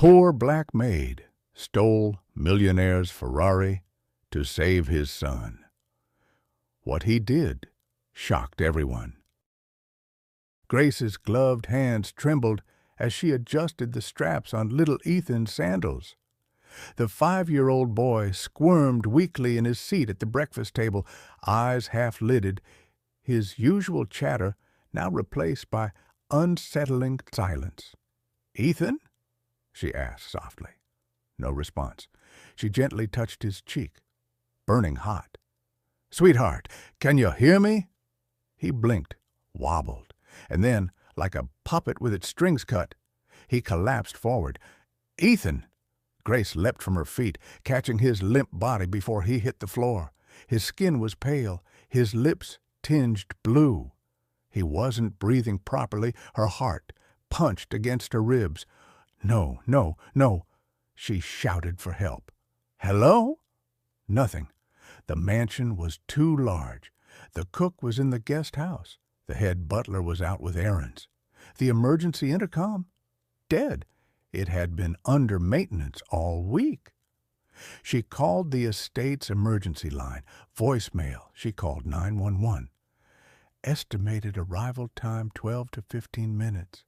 Poor black Maid stole Millionaire's Ferrari to save his son. What he did shocked everyone. Grace's gloved hands trembled as she adjusted the straps on little Ethan's sandals. The 5-year-old boy squirmed weakly in his seat at the breakfast table, eyes half-lidded, his usual chatter now replaced by unsettling silence. "Ethan?" she asked softly. No response. She gently touched his cheek, burning hot. "Sweetheart, can you hear me?" He blinked, wobbled, and then, like a puppet with its strings cut, he collapsed forward. "Ethan!" Grace leapt from her feet, catching his limp body before he hit the floor. His skin was pale, his lips tinged blue. He wasn't breathing properly. Her heart punched against her ribs. "No, no, no!" She shouted for help. "Hello?" Nothing. The mansion was too large. The cook was in the guest house. The head butler was out with errands. The emergency intercom? Dead. It had been under maintenance all week. She called the estate's emergency line. Voicemail. She called 911. Estimated arrival time 12 to 15 minutes.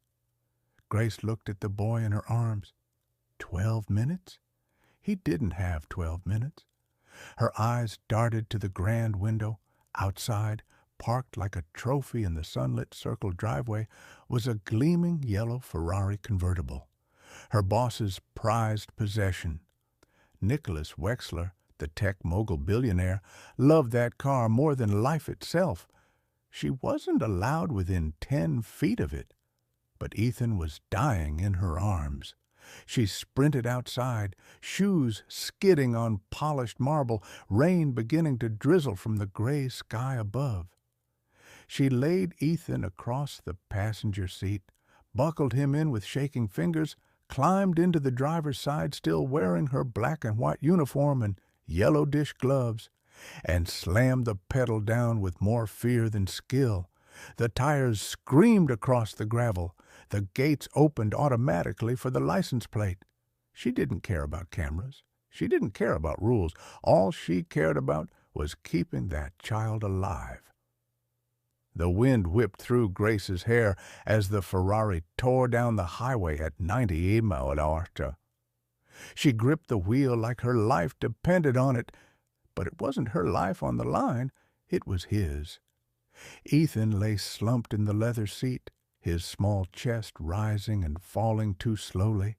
Grace looked at the boy in her arms. 12 minutes? He didn't have 12 minutes. Her eyes darted to the grand window. Outside, parked like a trophy in the sunlit circle driveway, was a gleaming yellow Ferrari convertible, her boss's prized possession. Nicholas Wexler, the tech mogul billionaire, loved that car more than life itself. She wasn't allowed within 10 feet of it, but Ethan was dying in her arms. She sprinted outside, shoes skidding on polished marble, rain beginning to drizzle from the gray sky above. She laid Ethan across the passenger seat, buckled him in with shaking fingers, climbed into the driver's side still wearing her black and white uniform and yellow dish gloves, and slammed the pedal down with more fear than skill. The tires screamed across the gravel. The gates opened automatically for the license plate. She didn't care about cameras. She didn't care about rules. All she cared about was keeping that child alive. The wind whipped through Grace's hair as the Ferrari tore down the highway at 90 miles/hour. She gripped the wheel like her life depended on it, but it wasn't her life on the line. It was his. Ethan lay slumped in the leather seat, his small chest rising and falling too slowly.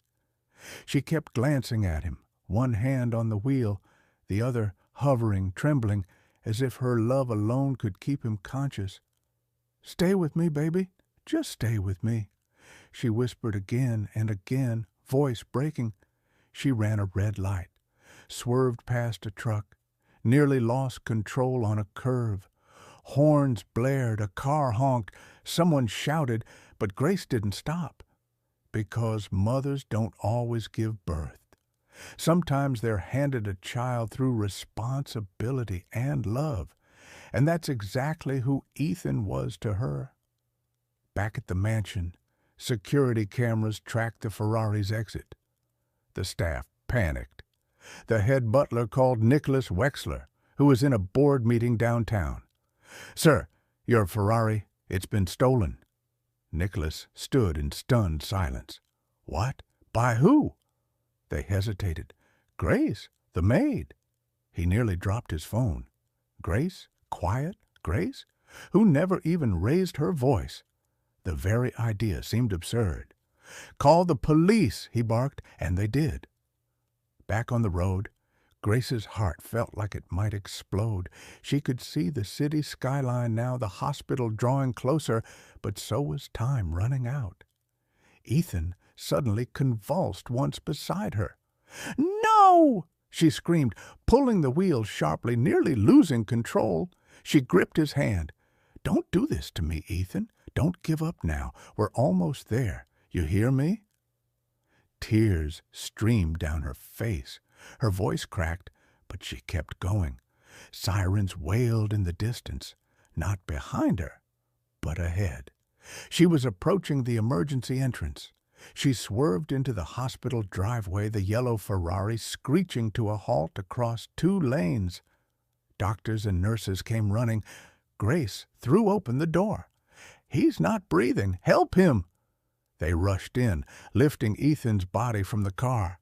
She kept glancing at him, one hand on the wheel, the other hovering, trembling, as if her love alone could keep him conscious. "Stay with me, baby. Just stay with me," she whispered again and again, voice breaking. She ran a red light, swerved past a truck, nearly lost control on a curve. Horns blared, a car honked, someone shouted, but Grace didn't stop. Because mothers don't always give birth. Sometimes they're handed a child through responsibility and love, and that's exactly who Ethan was to her. Back at the mansion, security cameras tracked the Ferrari's exit. The staff panicked. The head butler called Nicholas Wexler, who was in a board meeting downtown. "Sir, your Ferrari, it's been stolen." Nicholas stood in stunned silence. "What? By who?" They hesitated. "Grace, the maid." He nearly dropped his phone. Grace? Quiet Grace? Who never even raised her voice? The very idea seemed absurd. "Call the police," he barked, and they did. Back on the road, Grace's heart felt like it might explode. She could see the city skyline now, the hospital drawing closer, but so was time running out. Ethan suddenly convulsed once beside her. "No!" she screamed, pulling the wheel sharply, nearly losing control. She gripped his hand. "Don't do this to me, Ethan. Don't give up now. We're almost there. You hear me?" Tears streamed down her face. Her voice cracked, but she kept going. Sirens wailed in the distance, not behind her, but ahead. She was approaching the emergency entrance. She swerved into the hospital driveway, the yellow Ferrari screeching to a halt across 2 lanes. Doctors and nurses came running. Grace threw open the door. "He's not breathing. Help him!" They rushed in, lifting Ethan's body from the car.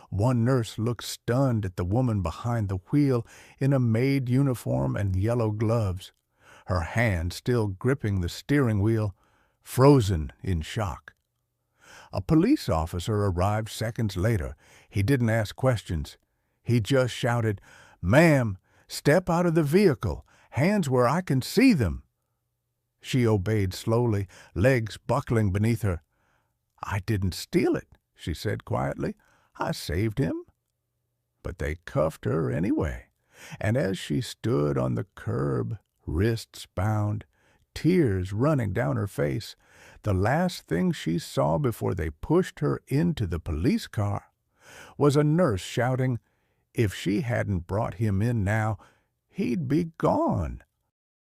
One nurse looked stunned at the woman behind the wheel in a Maid uniform and yellow gloves, her hand still gripping the steering wheel, frozen in shock. A police officer arrived seconds later. He didn't ask questions. He just shouted, "Ma'am, step out of the vehicle. Hands where I can see them." She obeyed slowly, legs buckling beneath her. "I didn't steal it," she said quietly. "I saved him." But they cuffed her anyway, and as she stood on the curb, wrists bound, tears running down her face, the last thing she saw before they pushed her into the police car was a nurse shouting, if she hadn't brought him in now, he'd be gone.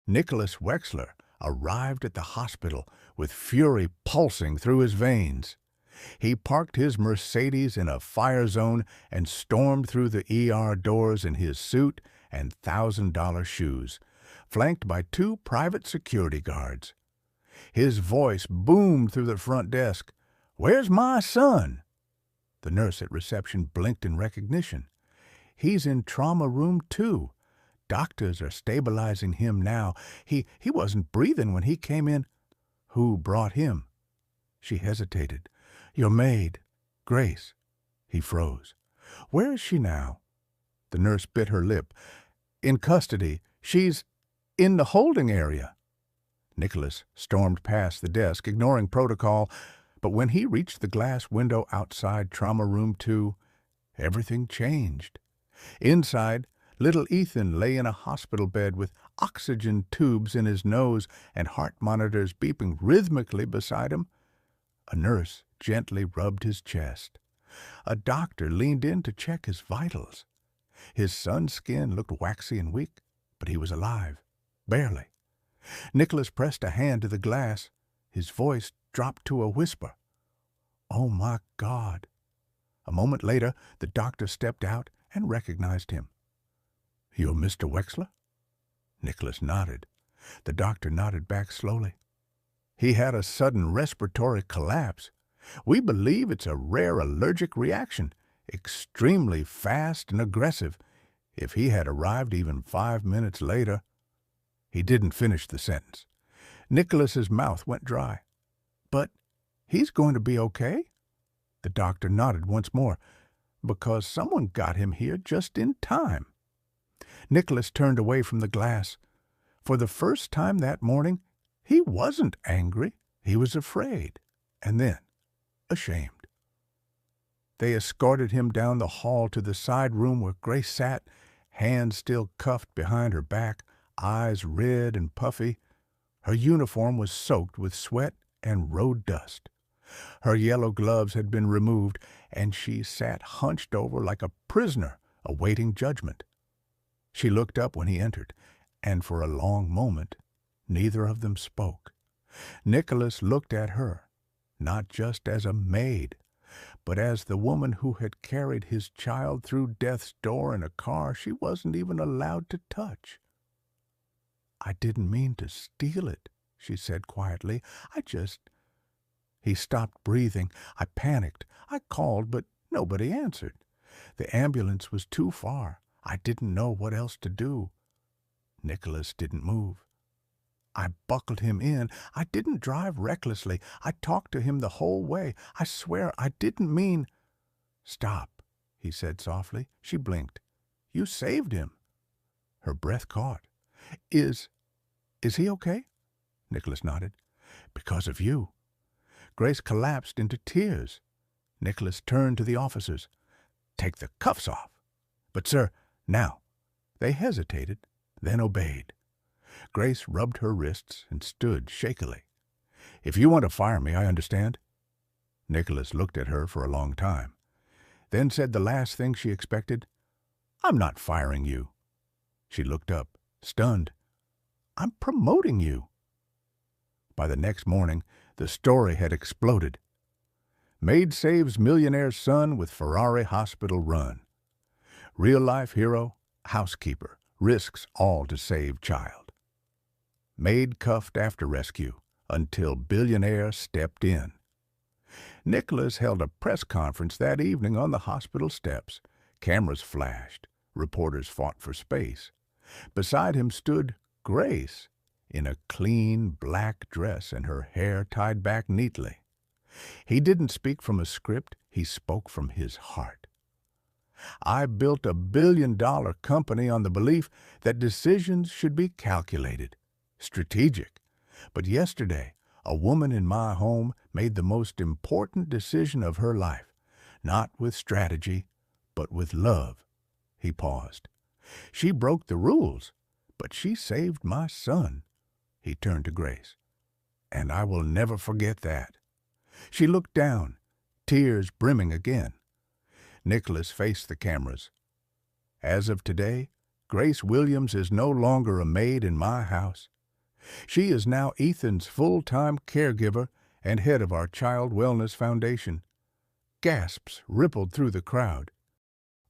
Nicholas Wexler arrived at the hospital with fury pulsing through his veins. He parked his Mercedes in a fire zone and stormed through the ER doors in his suit and $1,000 shoes, flanked by 2 private security guards. His voice boomed through the front desk. "Where's my son?" The nurse at reception blinked in recognition. "He's in trauma room 2. Doctors are stabilizing him now. He wasn't breathing when he came in." "Who brought him?" She hesitated. "Your maid, Grace." He froze. "Where is she now?" The nurse bit her lip. "In custody. She's in the holding area." Nicholas stormed past the desk, ignoring protocol, but when he reached the glass window outside Trauma Room 2, everything changed. Inside, little Ethan lay in a hospital bed with oxygen tubes in his nose and heart monitors beeping rhythmically beside him. A nurse gently rubbed his chest. A doctor leaned in to check his vitals. His son's skin looked waxy and weak, but he was alive. Barely. Nicholas pressed a hand to the glass. His voice dropped to a whisper. "Oh, my God." A moment later, the doctor stepped out and recognized him. "You're Mr. Wexler?" Nicholas nodded. The doctor nodded back slowly. "He had a sudden respiratory collapse. We believe it's a rare allergic reaction, extremely fast and aggressive. If he had arrived even 5 minutes later—" He didn't finish the sentence. Nicholas's mouth went dry. "But he's going to be okay?" The doctor nodded once more. "Because someone got him here just in time." Nicholas turned away from the glass. For the first time that morning, he wasn't angry. He was afraid, and then ashamed. They escorted him down the hall to the side room where Grace sat, hands still cuffed behind her back, eyes red and puffy. Her uniform was soaked with sweat and road dust. Her yellow gloves had been removed, and she sat hunched over like a prisoner awaiting judgment. She looked up when he entered, and for a long moment neither of them spoke. Nicholas looked at her, not just as a maid, but as the woman who had carried his child through death's door in a car she wasn't even allowed to touch. "I didn't mean to steal it," she said quietly. He stopped breathing. I panicked. I called, but nobody answered. The ambulance was too far. I didn't know what else to do. Nicholas didn't move. I buckled him in. I didn't drive recklessly. I talked to him the whole way. I swear I didn't mean— "Stop," he said softly. She blinked. "You saved him." Her breath caught. Is he okay?" Nicholas nodded. "Because of you." Grace collapsed into tears. Nicholas turned to the officers. "Take the cuffs off." "But, sir, now." They hesitated, then obeyed. Grace rubbed her wrists and stood shakily. "If you want to fire me, I understand." Nicholas looked at her for a long time, then said the last thing she expected. "I'm not firing you." She looked up, stunned. "I'm promoting you." By the next morning, the story had exploded. Maid saves millionaire's son with Ferrari hospital run. Real-life hero, housekeeper, risks all to save child. Maid cuffed after rescue until billionaire stepped in. Nicholas held a press conference that evening on the hospital steps. Cameras flashed. Reporters fought for space. Beside him stood Grace in a clean black dress and her hair tied back neatly. He didn't speak from a script. He spoke from his heart. I built $1 billion company on the belief that decisions should be calculated, strategic. But yesterday, a woman in my home made the most important decision of her life, not with strategy, but with love. He paused. She broke the rules, but she saved my son. He turned to Grace. And I will never forget that. She looked down, tears brimming again. Nicholas faced the cameras. As of today, Grace Williams is no longer a maid in my house. She is now Ethan's full-time caregiver and head of our Child Wellness Foundation. Gasps rippled through the crowd.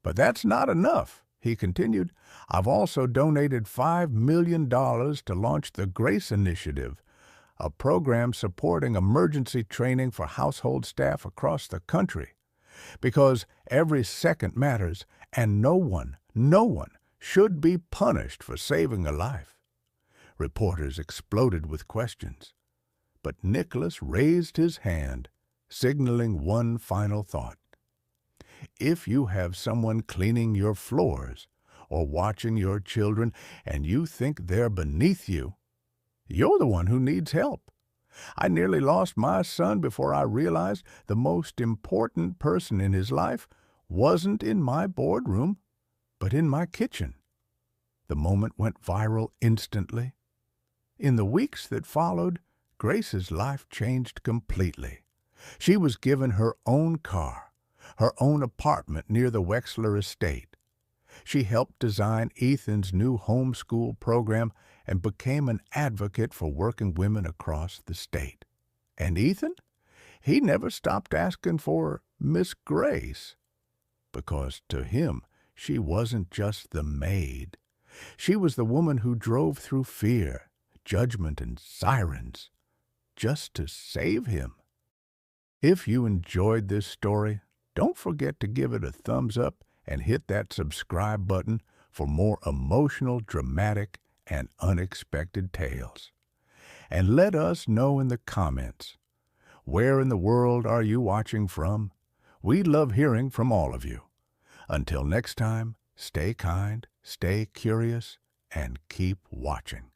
But that's not enough, he continued. I've also donated $5 million to launch the Grace Initiative, a program supporting emergency training for household staff across the country. Because every second matters, and no one should be punished for saving a life. Reporters exploded with questions. But Nicholas raised his hand, signaling one final thought. If you have someone cleaning your floors or watching your children and you think they're beneath you, you're the one who needs help. I nearly lost my son before I realized the most important person in his life wasn't in my boardroom, but in my kitchen. The moment went viral instantly. In the weeks that followed, Grace's life changed completely. She was given her own car, her own apartment near the Wexler estate. She helped design Ethan's new homeschool program and became an advocate for working women across the state. And Ethan? He never stopped asking for Miss Grace, because to him she wasn't just the maid. She was the woman who drove through fear, judgment, and sirens just to save him. If you enjoyed this story, don't forget to give it a thumbs up and hit that subscribe button for more emotional, dramatic, and unexpected tales. And let us know in the comments, where in the world are you watching from? We love hearing from all of you. Until next time, stay kind, stay curious, and keep watching.